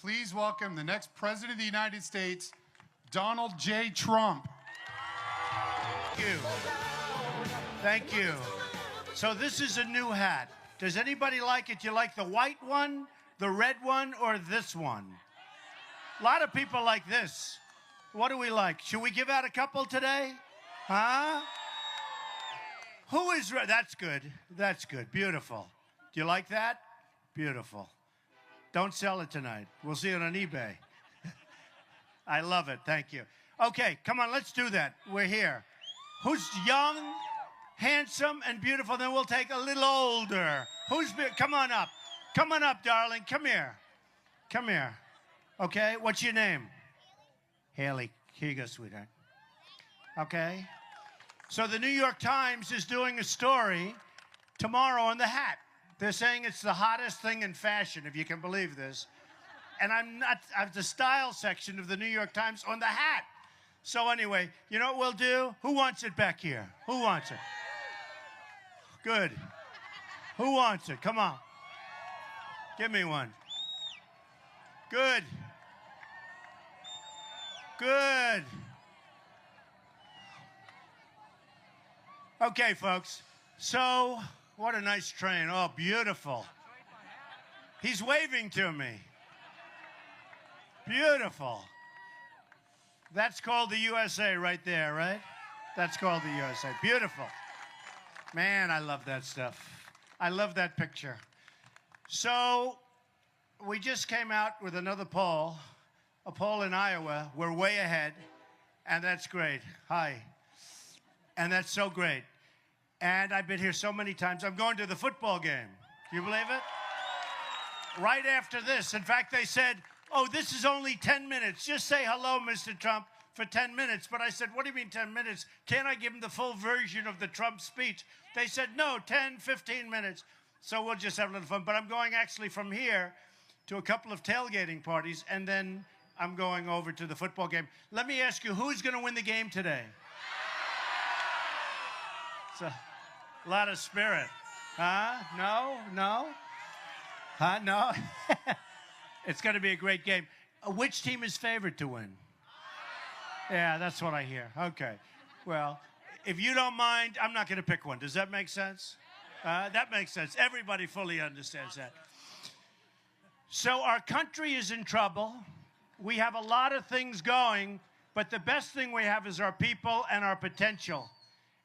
please welcome the next President of the United States, Donald J. Trump. Thank you. Thank you. So this is a new hat. Does anybody like it? You like the white one, the red one, or this one? A lot of people like this. What do we like? Should we give out a couple today? Huh? Who is red? That's good. That's good. Beautiful. Do you like that? Beautiful. Don't sell it tonight. We'll see it on eBay. I love it. Thank you. Okay, come on, let's do that. We're here. Who's young, handsome, and beautiful? Then we'll take a little older. Come on up. Come on up, darling. Come here. Come here. Okay, what's your name? Haley. Here you go, sweetheart. Okay. So the New York Times is doing a story tomorrow on the hat. They're saying it's the hottest thing in fashion, if you can believe this. And I'm the style section of the New York Times on the hat. So anyway, you know what we'll do? Who wants it back here? Who wants it? Good. Who wants it? Come on. Give me one. Good. Good. Okay, folks. So, what a nice train. Oh, beautiful. He's waving to me. Beautiful. That's called the USA right there, right? That's called the USA. Beautiful. Man, I love that stuff. I love that picture. So, we just came out with another poll, a poll in Iowa. We're way ahead, and that's great. Hi. And that's so great. And I've been here so many times. I'm going to the football game. Do you believe it? Right after this. In fact, they said, oh, this is only 10 minutes. Just say hello, Mr. Trump, for 10 minutes. But I said, what do you mean 10 minutes? Can't I give him the full version of the Trump speech? They said, no, 10, 15 minutes. So we'll just have a little fun. But I'm going actually from here to a couple of tailgating parties, and then I'm going over to the football game. Let me ask you, who's going to win the game today? It's a lot of spirit. Huh? No? No? Huh? No? It's going to be a great game. Which team is favored to win? Yeah, that's what I hear. Okay. Well, if you don't mind, I'm not going to pick one. Does that make sense? That makes sense. Everybody fully understands that. So our country is in trouble. We have a lot of things going, but the best thing we have is our people and our potential.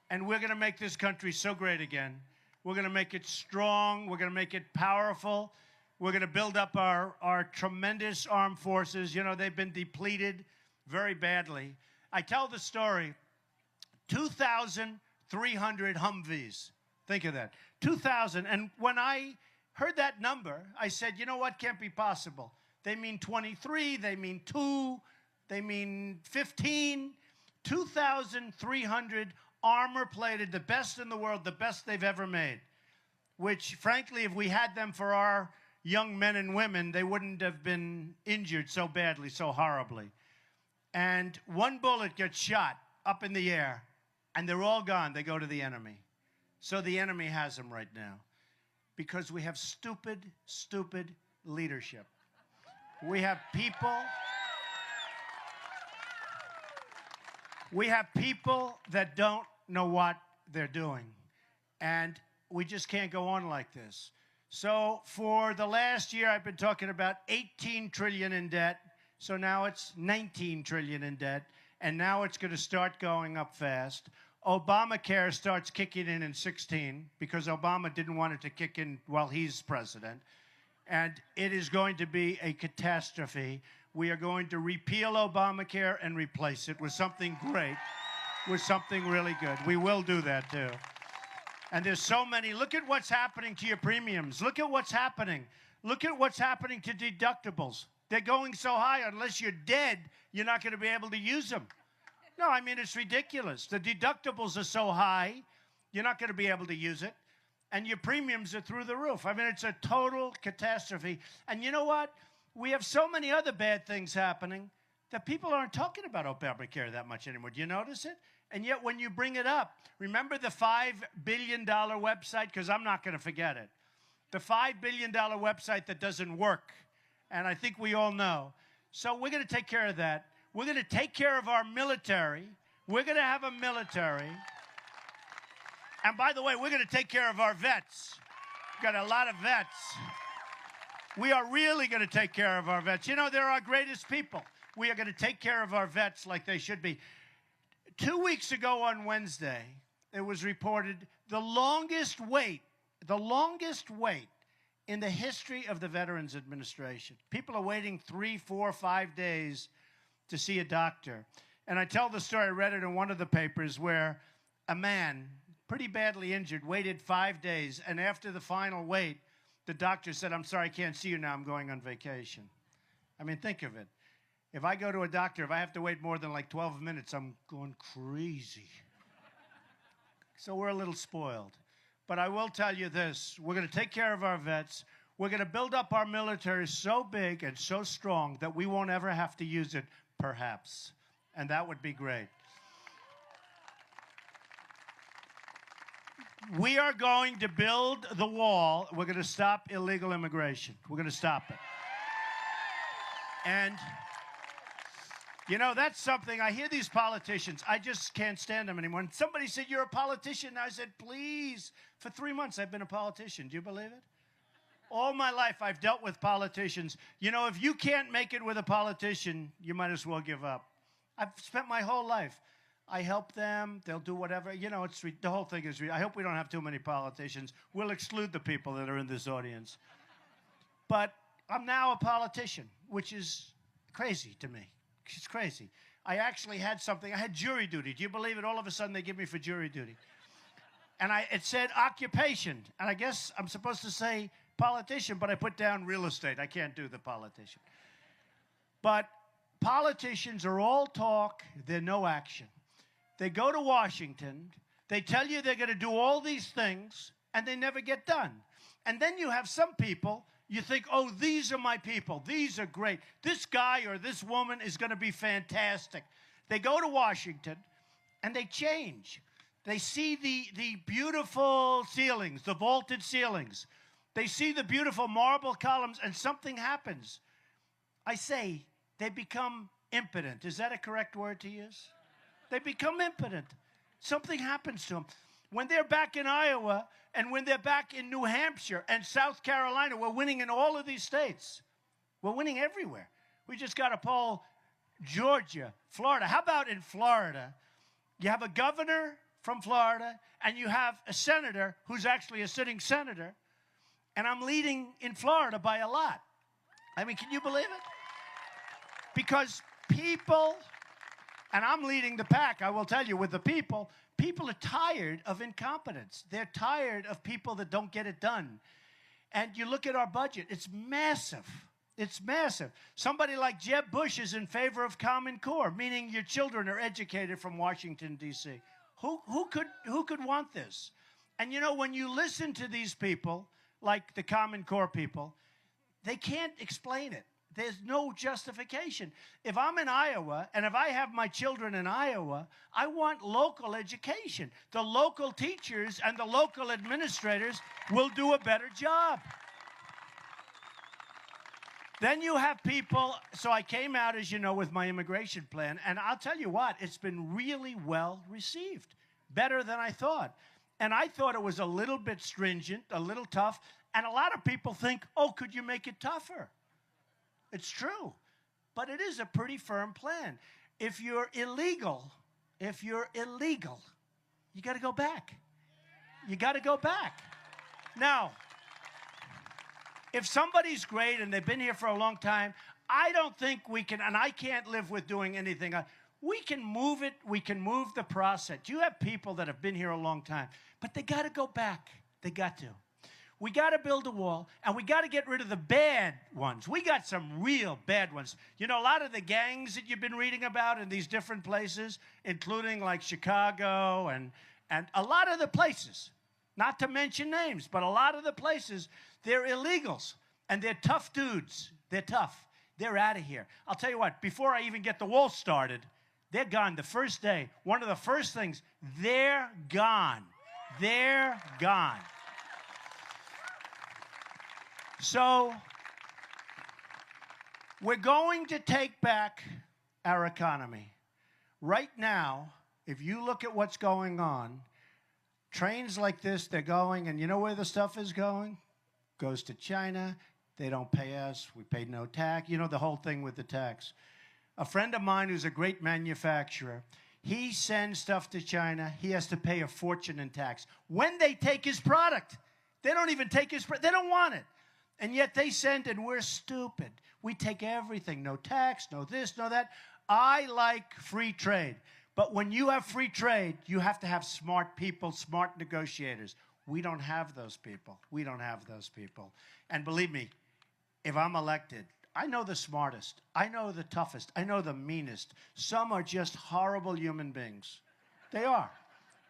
And we're going to make this country so great again. We're going to make it strong. We're going to make it powerful. We're going to build up our tremendous armed forces. You know, they've been depleted very badly. I tell the story, 2,300 Humvees. Think of that. 2,000. And when I heard that number, I said, you know what? Can't be possible. They mean 23. They mean 2. They mean 15. 2,300 armor-plated, the best in the world, the best they've ever made, which, frankly, if we had them for our young men and women, they wouldn't have been injured so badly, so horribly. And one bullet gets shot up in the air, and they're all gone. They go to the enemy. So the enemy has them right now because we have stupid, stupid leadership. We have people... We have people that don't know what they're doing, and we just can't go on like this. So for the last year, I've been talking about 18 trillion in debt. So now it's 19 trillion in debt, and now it's going to start going up fast. Obamacare starts kicking in 16 because Obama didn't want it to kick in while he's president. And it is going to be a catastrophe. We are going to repeal Obamacare and replace it with something great, with something really good. We will do that, too. And there's so many. Look at what's happening to your premiums. Look at what's happening. Look at what's happening to deductibles. They're going so high, unless you're dead, you're not going to be able to use them. No, I mean, it's ridiculous. The deductibles are so high, you're not going to be able to use it. And your premiums are through the roof. I mean, it's a total catastrophe. And you know what? We have so many other bad things happening that people aren't talking about Obamacare that much anymore. Do you notice it? And yet when you bring it up, remember the $5 billion website? Because I'm not going to forget it. The $5 billion website that doesn't work and I think we all know. So we're going to take care of that. We're going to take care of our military. We're going to have a military. And by the way, we're going to take care of our vets. We've got a lot of vets. We are really going to take care of our vets. You know, they're our greatest people. We are going to take care of our vets like they should be. 2 weeks ago on Wednesday, it was reported the longest wait in the history of the Veterans Administration. People are waiting 3, 4, 5 days to see a doctor. And I tell the story, I read it in one of the papers, where a man, pretty badly injured, waited 5 days, and after the final wait, the doctor said, "I'm sorry, I can't see you now, I'm going on vacation." I mean, think of it. If I go to a doctor, if I have to wait more than like 12 minutes, I'm going crazy. So we're a little spoiled. But I will tell you this, we're going to take care of our vets. We're going to build up our military so big and so strong that we won't ever have to use it, perhaps. And that would be great. We are going to build the wall. We're going to stop illegal immigration. We're going to stop it. And, you know, that's something, I hear these politicians, I just can't stand them anymore. And somebody said, "You're a politician." I said, please. For 3 months, I've been a politician. Do you believe it? All my life, I've dealt with politicians. You know, if you can't make it with a politician, you might as well give up. I've spent my whole life. I help them. They'll do whatever. You know, the whole thing is, I hope we don't have too many politicians. We'll exclude the people that are in this audience. But I'm now a politician, which is crazy to me. It's crazy. I actually had something. I had jury duty. Do you believe it? All of a sudden, they give me for jury duty. And it said occupation. And I guess I'm supposed to say politician, but I put down real estate. I can't do the politician. But politicians are all talk. They're no action. They go to Washington. They tell you they're going to do all these things, and they never get done. And then you have some people, you think, oh, these are my people. These are great. This guy or this woman is going to be fantastic. They go to Washington, and they change. They see the beautiful ceilings, the vaulted ceilings. They see the beautiful marble columns, and something happens. I say they become impotent. Is that a correct word to use? They become impotent. Something happens to them. When they're back in Iowa and when they're back in New Hampshire and South Carolina, we're winning in all of these states. We're winning everywhere. We just got to poll Georgia, Florida. How about in Florida? You have a governor from Florida and you have a senator who's actually a sitting senator, and I'm leading in Florida by a lot. I mean, can you believe it? Because people, and I'm leading the pack, I will tell you, with the people are tired of incompetence. They're tired of people that don't get it done. And you look at our budget, it's massive. It's massive. Somebody like Jeb Bush is in favor of Common Core, meaning your children are educated from Washington, D.C. Who could want this? And, you know, when you listen to these people, like the Common Core people, they can't explain it. There's no justification. If I'm in Iowa, and if I have my children in Iowa, I want local education. The local teachers and the local administrators will do a better job. Then you have people, so I came out, as you know, with my immigration plan, and I'll tell you what, it's been really well received, better than I thought. And I thought it was a little bit stringent, a little tough, and a lot of people think, oh, could you make it tougher? It's true, but it is a pretty firm plan. If you're illegal, you got to go back. You got to go back. Now, if somebody's great and they've been here for a long time, I don't think we can, and I can't live with doing anything. We can move it. We can move the process. You have people that have been here a long time, but they got to go back. They got to. We got to build a wall, and we got to get rid of the bad ones. We got some real bad ones. You know, a lot of the gangs that you've been reading about in these different places, including like Chicago and a lot of the places, not to mention names, but a lot of the places, they're illegals, and they're tough dudes. They're tough. They're out of here. I'll tell you what, before I even get the wall started, they're gone the first day. One of the first things, they're gone. They're gone. So We're going to take back our economy. Right now, if you look at what's going on, trains like this, they're going, and you know where the stuff is going? Goes to China. They don't pay us. We pay no tax. You know the whole thing with the tax. A friend of mine who's a great manufacturer, he sends stuff to China. He has to pay a fortune in tax. When they take his product, they don't even take his product. They don't want it. And yet they send, and we're stupid. We take everything. No tax, no this, no that. I like free trade. But when you have free trade, you have to have smart people, smart negotiators. We don't have those people. We don't have those people. And believe me, if I'm elected, I know the smartest. I know the toughest. I know the meanest. Some are just horrible human beings. They are.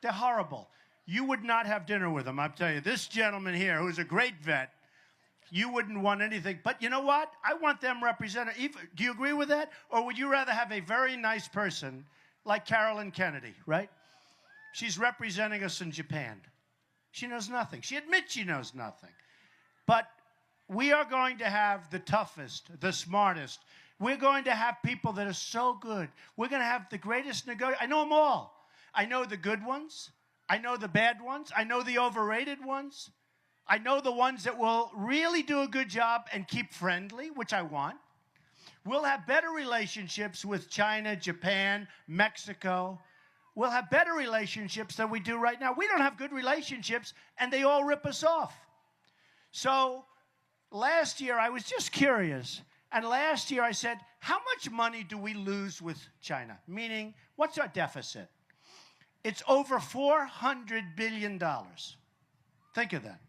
They're horrible. You would not have dinner with them, I'll tell you. This gentleman here, who's a great vet, you wouldn't want anything. But you know what? I want them represented. Do you agree with that? Or would you rather have a very nice person like Carolyn Kennedy, right? She's representing us in Japan. She knows nothing. She admits she knows nothing. But we are going to have the toughest, the smartest. We're going to have people that are so good. We're going to have the greatest I know them all. I know the good ones. I know the bad ones. I know the overrated ones. I know the ones that will really do a good job and keep friendly, which I want. We'll have better relationships with China, Japan, Mexico. We'll have better relationships than we do right now. We don't have good relationships, and they all rip us off. So last year, I was just curious. And last year, I said, how much money do we lose with China? Meaning, what's our deficit? It's over $400 billion. Think of that.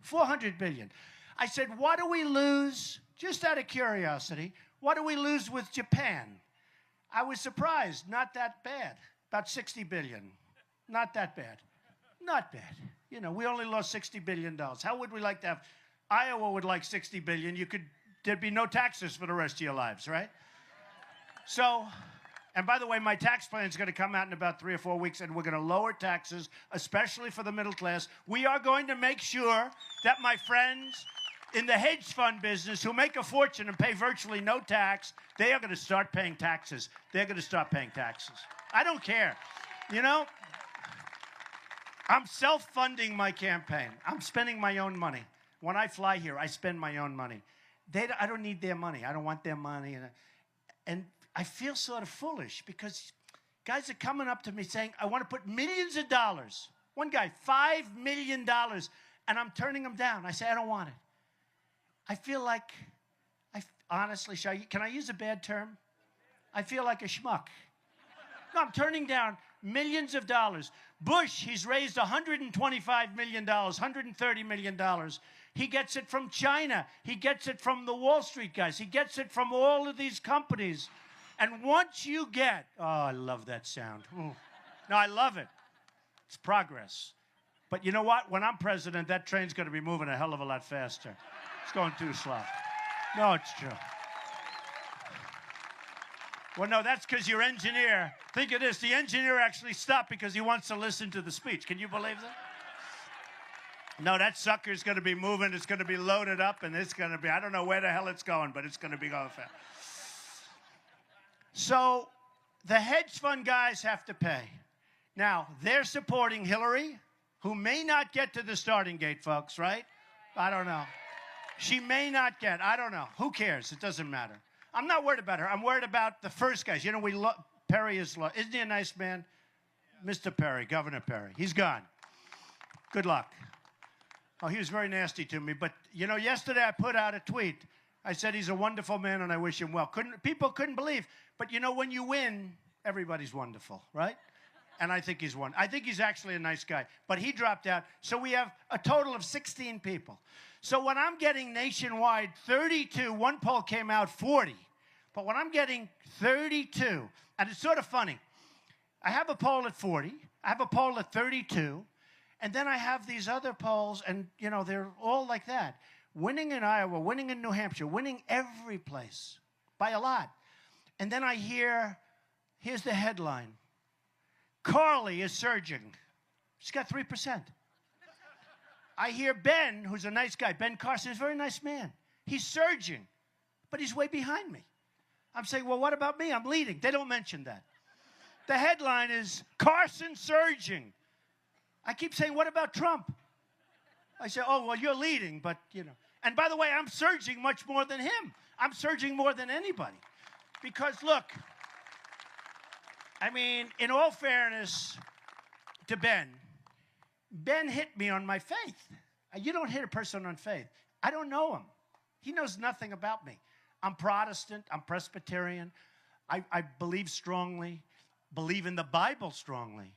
$400 billion. I said, what do we lose, just out of curiosity, what do we lose with Japan? I was surprised. Not that bad. About $60 billion. Not that bad. Not bad. You know, we only lost $60 billion. How would we like to have? Iowa would like $60 billion. There'd be no taxes for the rest of your lives, right? So, and by the way, my tax plan is going to come out in about 3 or 4 weeks, and we're going to lower taxes, especially for the middle class. We are going to make sure that my friends in the hedge fund business who make a fortune and pay virtually no tax, they are going to start paying taxes. They're going to start paying taxes. I don't care. You know, I'm self-funding my campaign. I'm spending my own money. When I fly here, I spend my own money. I don't need their money. I don't want their money. And I feel sort of foolish because guys are coming up to me saying, I want to put millions of dollars. One guy, $5 million, and I'm turning him down. I say, I don't want it. I feel like, honestly, can I use a bad term? I feel like a schmuck. No, I'm turning down millions of dollars. Bush, he's raised $125 million, $130 million. He gets it from China. He gets it from the Wall Street guys. He gets it from all of these companies. And once you get, oh, I love that sound. Ooh. No, I love it. It's progress. But you know what? When I'm president, that train's going to be moving a hell of a lot faster. It's going too slow. No, it's true. Well, no, that's because your engineer, think of this, the engineer actually stopped because he wants to listen to the speech. Can you believe that? No, that sucker's going to be moving. It's going to be loaded up, and it's going to be, I don't know where the hell it's going, but it's going to be going fast. So the hedge fund guys have to pay. Now, they're supporting Hillary, who may not get to the starting gate, folks, right? I don't know. She may not get, I don't know. Who cares? It doesn't matter. I'm not worried about her. I'm worried about the first guys. You know, Perry isn't he a nice man? Mr. Perry, Governor Perry. He's gone. Good luck. Oh, he was very nasty to me. But, you know, yesterday I put out a tweet. I said he's a wonderful man and I wish him well. People couldn't believe. But, you know, when you win, everybody's wonderful, right? And I think he's one. I think he's actually a nice guy. But he dropped out. So we have a total of 16 people. So when I'm getting nationwide 32, one poll came out 40. But when I'm getting 32, and it's sort of funny. I have a poll at 40. I have a poll at 32. And then I have these other polls, and, you know, they're all like that. Winning in Iowa, winning in New Hampshire, winning every place by a lot. And then I here's the headline. Carly is surging. She's got 3%. I hear Ben, who's a nice guy, Ben Carson, is a very nice man. He's surging, but he's way behind me. I'm saying, well, what about me? I'm leading. They don't mention that. The headline is Carson surging. I keep saying, what about Trump? I say, oh, well, you're leading, but, you know. And by the way, I'm surging much more than him. I'm surging more than anybody. Because, look, I mean, in all fairness to Ben hit me on my faith. You don't hit a person on faith. I don't know him. He knows nothing about me. I'm Protestant. I'm Presbyterian. I believe strongly, believe in the Bible strongly.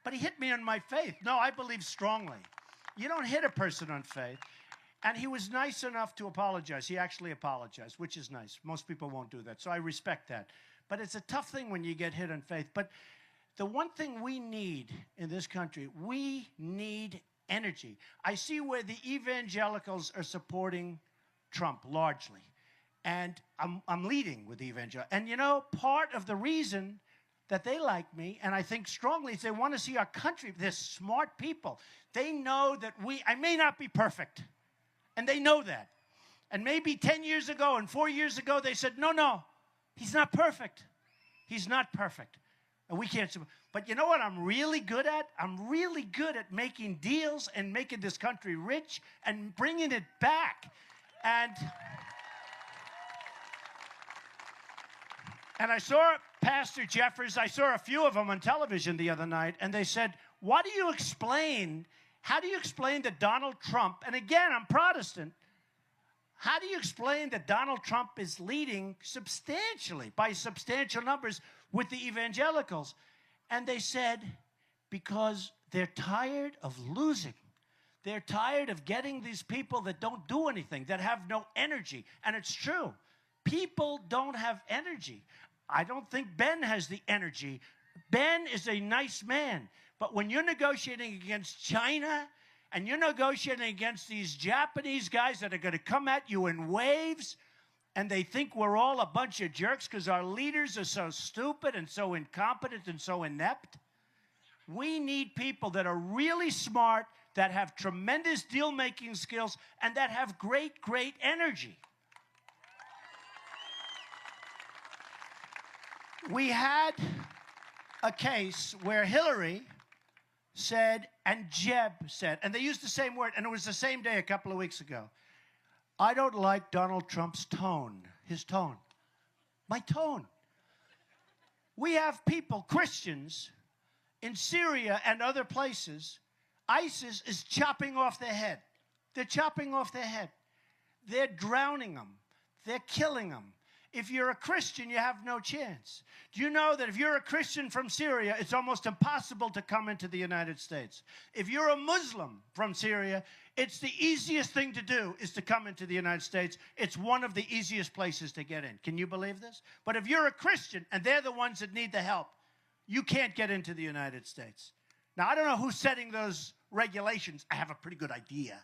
But he hit me on my faith. No, I believe strongly. You don't hit a person on faith. And he was nice enough to apologize. He actually apologized, which is nice. Most people won't do that, so I respect that. But it's a tough thing when you get hit on faith. But the one thing we need in this country, we need energy. I see where the evangelicals are supporting Trump largely. And I'm leading with evangelicals. And, you know, part of the reason that they like me, and I think strongly, is they want to see our country. They're smart people. They know that I may not be perfect. And they know that. And maybe 10 years ago and 4 years ago, they said, no, he's not perfect. He's not perfect. And we can't. But you know what I'm really good at? I'm really good at making deals and making this country rich and bringing it back. And I saw Pastor Jeffers, I saw a few of them on television the other night, and they said, how do you explain that Donald Trump, and again, I'm Protestant, how do you explain that Donald Trump is leading substantially, by substantial numbers, with the evangelicals? And they said, because they're tired of losing. They're tired of getting these people that don't do anything, that have no energy. And it's true. People don't have energy. I don't think Ben has the energy. Ben is a nice man. But when you're negotiating against China and you're negotiating against these Japanese guys that are going to come at you in waves, and they think we're all a bunch of jerks because our leaders are so stupid and so incompetent and so inept, we need people that are really smart, that have tremendous deal-making skills, and that have great, great energy. We had a case where Hillary said and Jeb said, and they used the same word, and it was the same day a couple of weeks ago, I don't like Donald Trump's tone, his tone. My tone. We have people, Christians, in Syria and other places, ISIS is chopping off their head. They're chopping off their head. They're drowning them. They're killing them. If you're a Christian, you have no chance. Do you know that if you're a Christian from Syria, it's almost impossible to come into the United States? If you're a Muslim from Syria, it's the easiest thing to do is to come into the United States. It's one of the easiest places to get in. Can you believe this? But if you're a Christian and they're the ones that need the help, you can't get into the United States. Now, I don't know who's setting those regulations. I have a pretty good idea.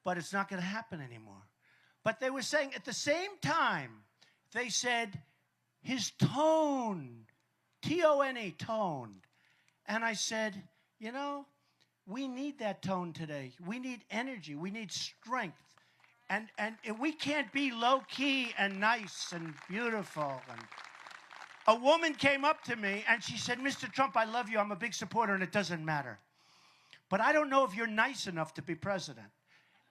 But it's not going to happen anymore. But they were saying at the same time, they said his tone, T-O-N-E, toned. And I said, you know, we need that tone today. We need energy. We need strength. And we can't be low-key and nice and beautiful. And a woman came up to me and she said, Mr. Trump, I love you. I'm a big supporter and it doesn't matter. But I don't know if you're nice enough to be president.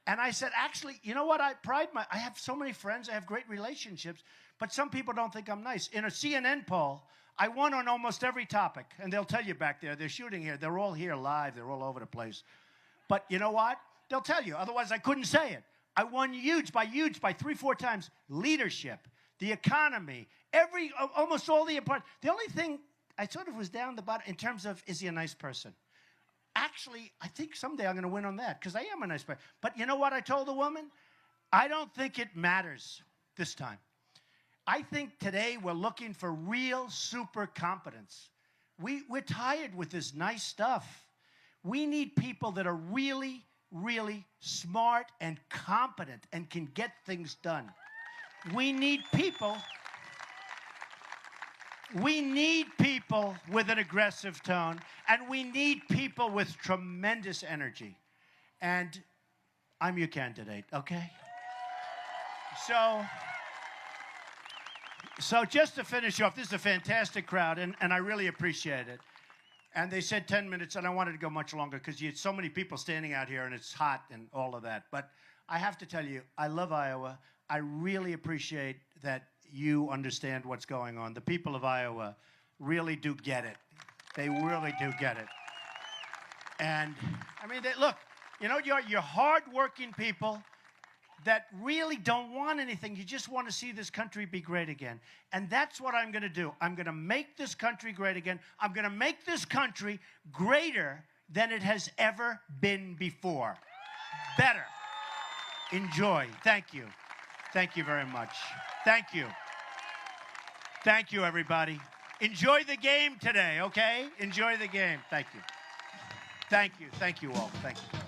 And I said, actually, you know what? I have so many friends. I have great relationships. But some people don't think I'm nice. In a CNN poll, I won on almost every topic. And they'll tell you back there. They're shooting here. They're all here live. They're all over the place. But you know what? They'll tell you. Otherwise, I couldn't say it. I won huge by 3-4 times. Leadership, the economy, almost all the important. The only thing I sort of was down the bottom in terms of, is he a nice person? Actually, I think someday I'm going to win on that because I am a nice person. But you know what I told the woman? I don't think it matters this time. I think today we're looking for real super competence. We're tired with this nice stuff. We need people that are really, really smart and competent and can get things done. We need people with an aggressive tone, and we need people with tremendous energy. And I'm your candidate, okay? So So just to finish off, this is a fantastic crowd, and I really appreciate it. And they said 10 minutes, and I wanted to go much longer because you had so many people standing out here, and it's hot and all of that. But I have to tell you, I love Iowa. I really appreciate that you understand what's going on. The people of Iowa really do get it. They really do get it. And, I mean, look, you know, you're hard-working people that really don't want anything. You just want to see this country be great again. And that's what I'm going to do. I'm going to make this country great again. I'm going to make this country greater than it has ever been before. Better. Enjoy. Thank you. Thank you very much. Thank you. Thank you, everybody. Enjoy the game today, okay? Enjoy the game. Thank you. Thank you. Thank you all. Thank you.